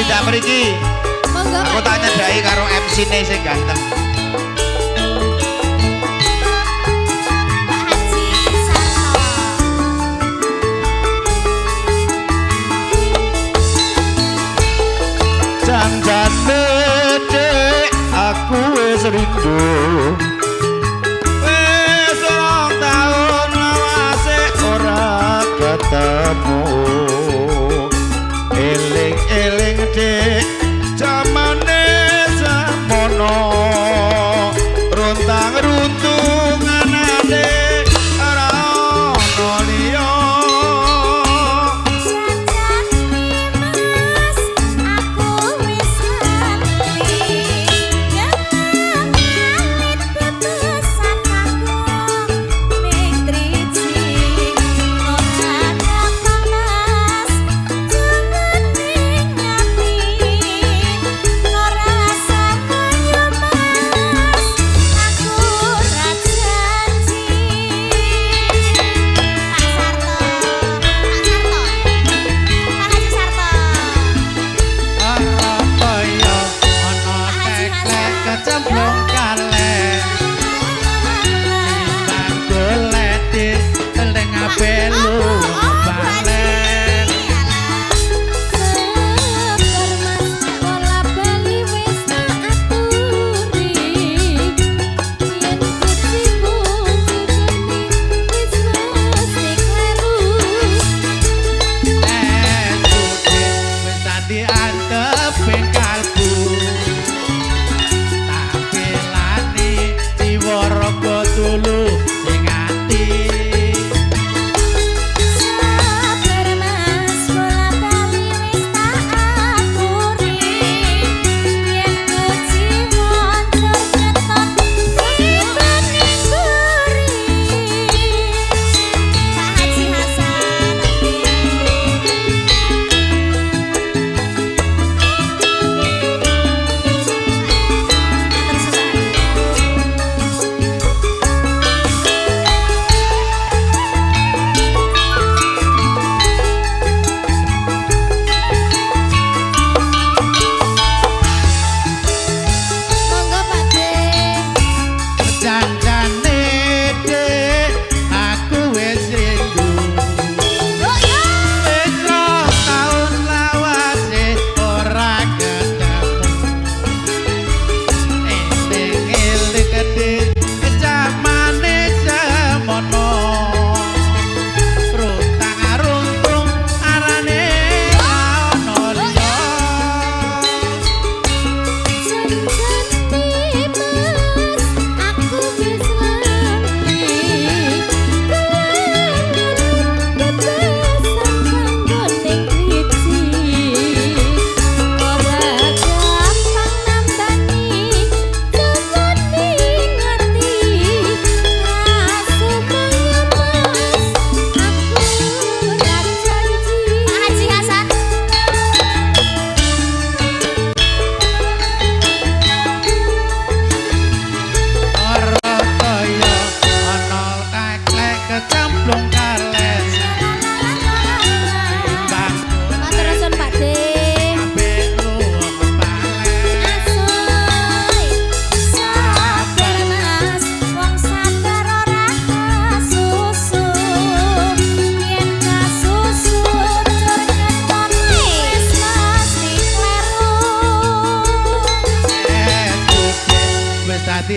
Dak mriki. Monggo. Aku tak nyedaki karo MC-ne sing ganteng. Janjane dek aku wis rindu. Wis rong taun lawase ora ketemu. Eling-eling dek jamane semono. Runtang-runtung anane ora ono liya.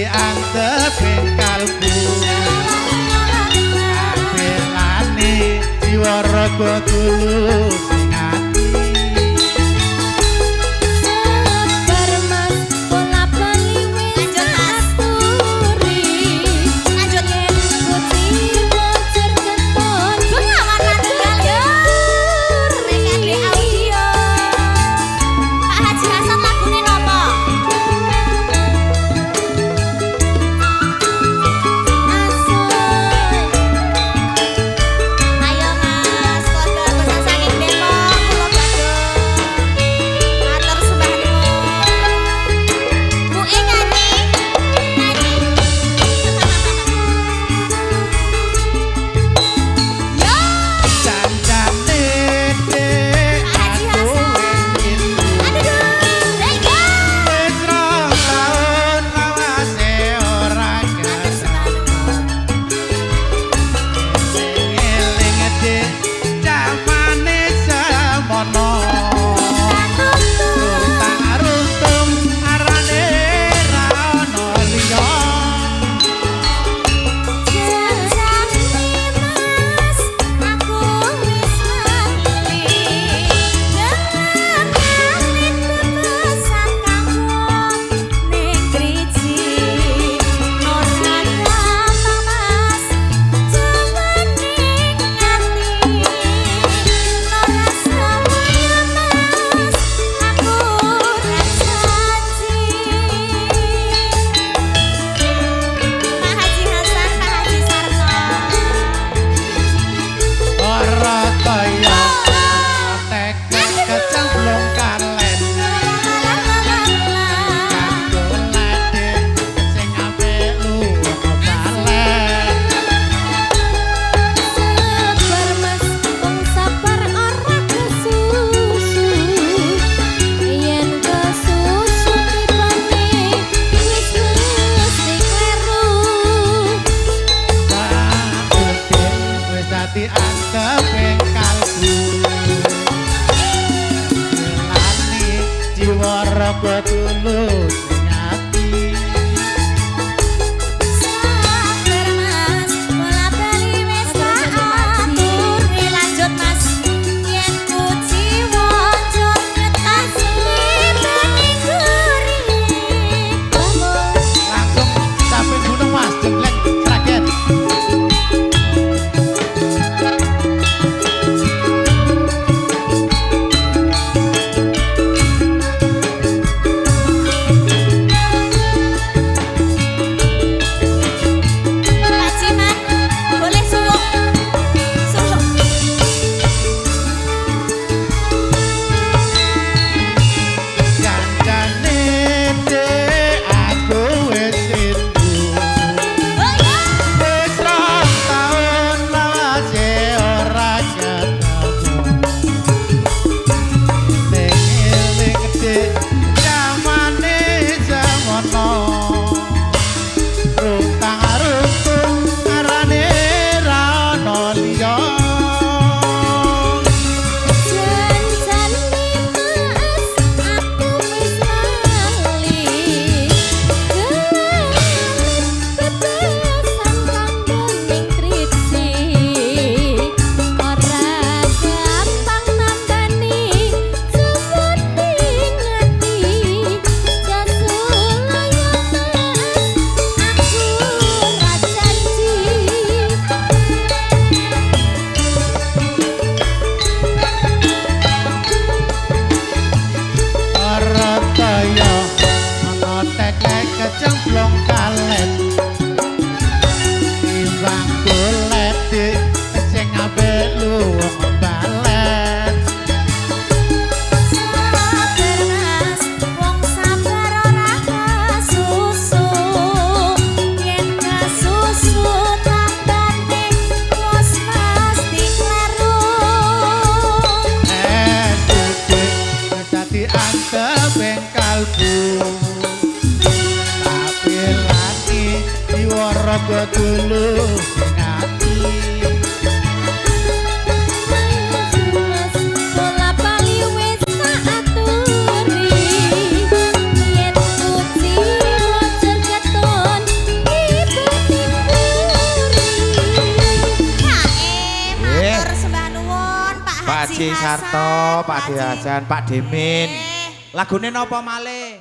Diantepin kalbu Apelane jiwa raga tulus ing ati Sabar mas bola bali wis aturi lanjut yen kuci bocor keton bengawan tinggal rekam audio Pak Haji Hasan lagune nopo Ayo mas, keluarga besar saking Depok kecemplung kalet timbang golek dik sing apik luwung balet Sabar mas, wong sabar ora kasusu. Yen kasusu tambane wis mesti kleru. dik wis dadi anteping kalbu tapi lati jiwa raga tulus sing ati Mas, bola bali wis tak aturi. Yen puji wajar keton ibu timburi. Matur sembah nuwun Pak Pak Haji Haji Sarto, Pak Hasan, Hasan, Pak Demin. Eh. Lagune napa malih?